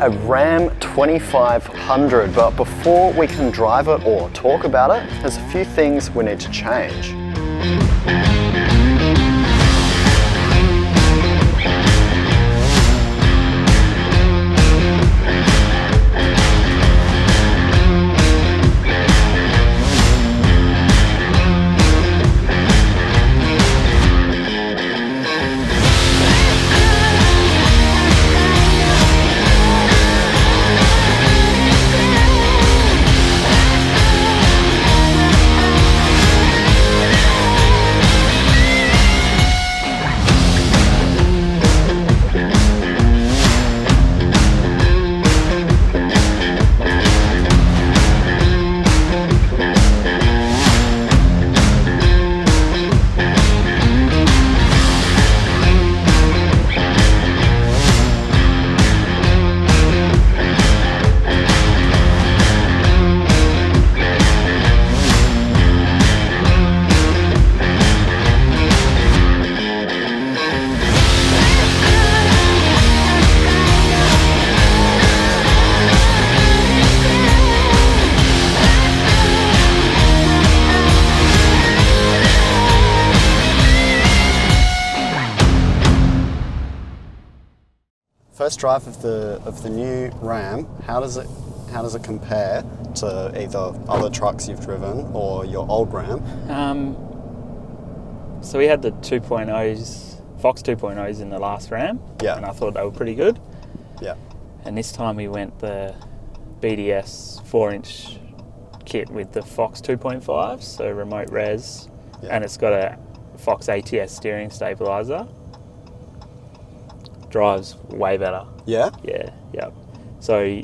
a Ram 2500, but before we can drive it or talk about it, there's a few things we need to change. First drive of the new Ram, how does it compare to either other trucks you've driven or your old Ram? So we had the 2.0s, Fox 2.0s in the last Ram, yeah, and I thought they were pretty good. Yeah. And this time we went the BDS 4-inch kit with the Fox 2.5, so remote res, yeah, and it's got a Fox ATS steering stabilizer. Drives way better. Yeah? Yeah, yeah. So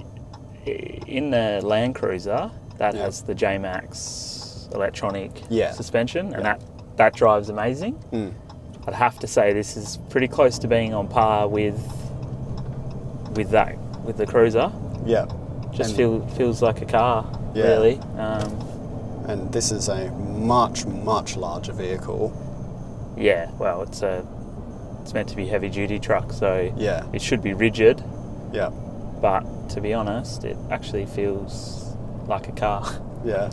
in the Land Cruiser, that has the J-Max electronic suspension, and that drives amazing. I'd have to say this is pretty close to being on par with the Cruiser. Yeah. Just feels like a car, really. And this is a much, much larger vehicle. Yeah, well, it's meant to be heavy duty truck, so it should be rigid. Yeah. But to be honest, it actually feels like a car. Yeah.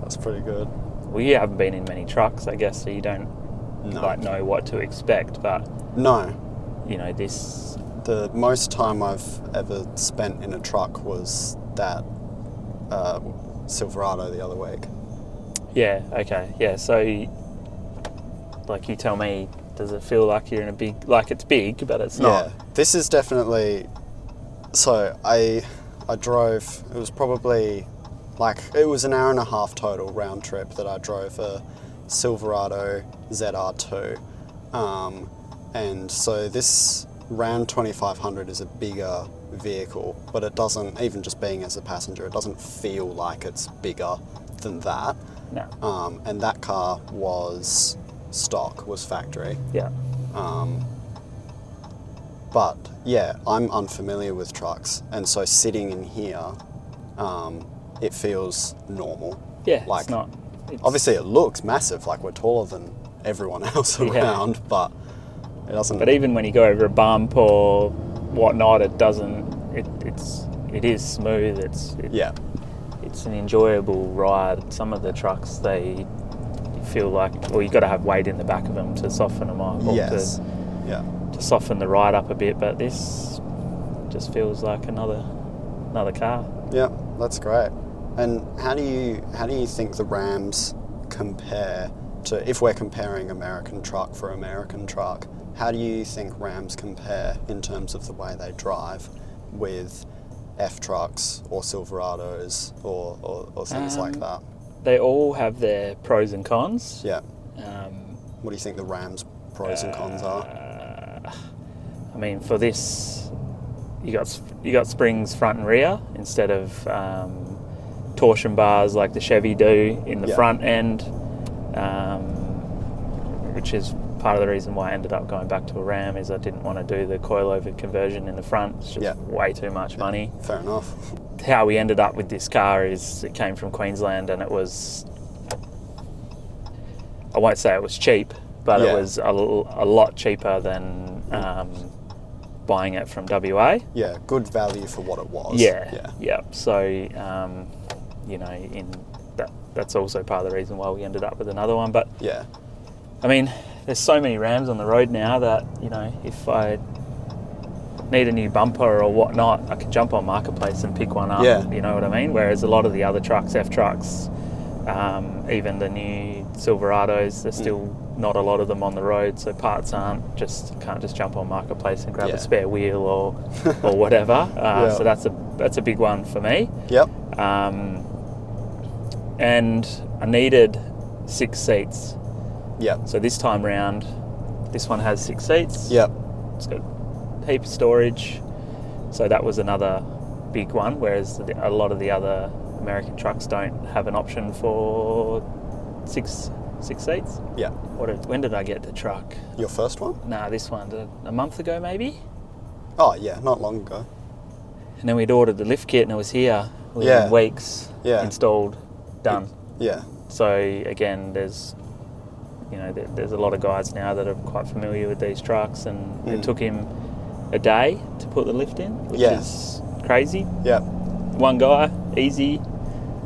That's pretty good. Well, you haven't been in many trucks, I guess, so you don't know what to expect. But this. The most time I've ever spent in a truck was that Silverado the other week. Yeah. Okay. Yeah. So, like, you tell me. Does it feel like you're in a big, like it's big, but it's not? Yeah, this is definitely, so I drove, it was probably, it was an hour and a half total round trip that I drove a Silverado ZR2. And so this Ram 2500 is a bigger vehicle, but it doesn't, even just being as a passenger, it doesn't feel like it's bigger than that. No. And that car was factory. Yeah. But yeah, I'm unfamiliar with trucks, and so sitting in here, it feels normal. Yeah, like, it's not. Obviously, it looks massive, like we're taller than everyone else around, but it doesn't. But even when you go over a bump or whatnot, it doesn't. It is smooth. It's an enjoyable ride. Some of the trucks, they feel like, well, you've got to have weight in the back of them to soften them up, or to soften the ride up a bit. But this just feels like another car. Yeah, that's great. And how do you think the Rams compare to, if we're comparing American truck for American truck, how do you think Rams compare in terms of the way they drive with F trucks or Silverados or things like that? They all have their pros and cons. Yeah. What do you think the Rams' pros and cons are? I mean, for this, you got springs front and rear instead of torsion bars like the Chevy do in the front end, which is part of the reason why I ended up going back to a Ram, is I didn't want to do the coilover conversion in the front. It's just way too much money. Fair enough. How we ended up with this car is it came from Queensland, and it was, I won't say it was cheap, but it was a lot cheaper than buying it from WA. Yeah, good value for what it was. Yeah. So, you know, that's also part of the reason why we ended up with another one. But yeah, I mean, there's so many Rams on the road now that, you know, if I need a new bumper or whatnot, I can jump on Marketplace and pick one up. Yeah. You know what I mean? Whereas a lot of the other trucks, F trucks, even the new Silverados, there's still not a lot of them on the road, so parts can't just jump on Marketplace and grab a spare wheel or whatever. So that's a big one for me. Yep. And I needed 6 seats. Yep. So this time round, this one has 6 seats. Yep. It's got a heap of storage. So that was another big one, whereas a lot of the other American trucks don't have an option for 6 seats. Yeah. When did I get the truck? Your first one? Nah, this one, a month ago maybe? Oh yeah, not long ago. And then we'd ordered the lift kit and it was here within weeks, installed, done. Yeah. So again, there's a lot of guys now that are quite familiar with these trucks, and it took him a day to put the lift in, which is crazy. Yeah. One guy, easy.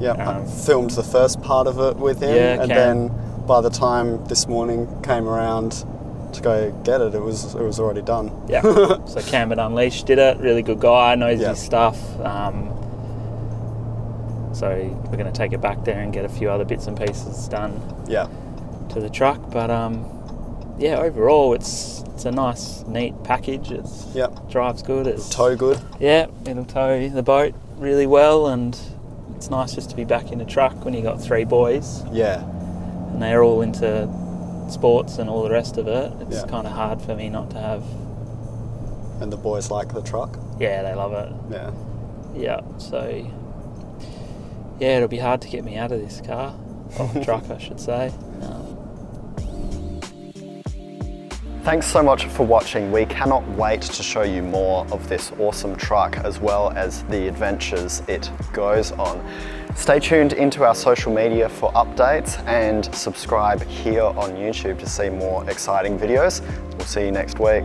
Yeah. I filmed the first part of it with him, and then by the time this morning came around to go get it, it was already done. Yeah. So Cam at Unleashed did it. Really good guy, knows his stuff. So we're going to take it back there and get a few other bits and pieces done. Yeah. To the truck, but overall it's a nice, neat package. It's drives good. It's tow good. Yeah, it'll tow the boat really well, and it's nice just to be back in a truck when you got 3 boys. Yeah. And they're all into sports and all the rest of it. It's kind of hard for me not to have. And the boys like the truck? Yeah, they love it. Yeah. Yeah. So yeah, it'll be hard to get me out of this car, or truck, I should say. Thanks so much for watching. We cannot wait to show you more of this awesome truck, as well as the adventures it goes on. Stay tuned into our social media for updates, and subscribe here on YouTube to see more exciting videos. We'll see you next week.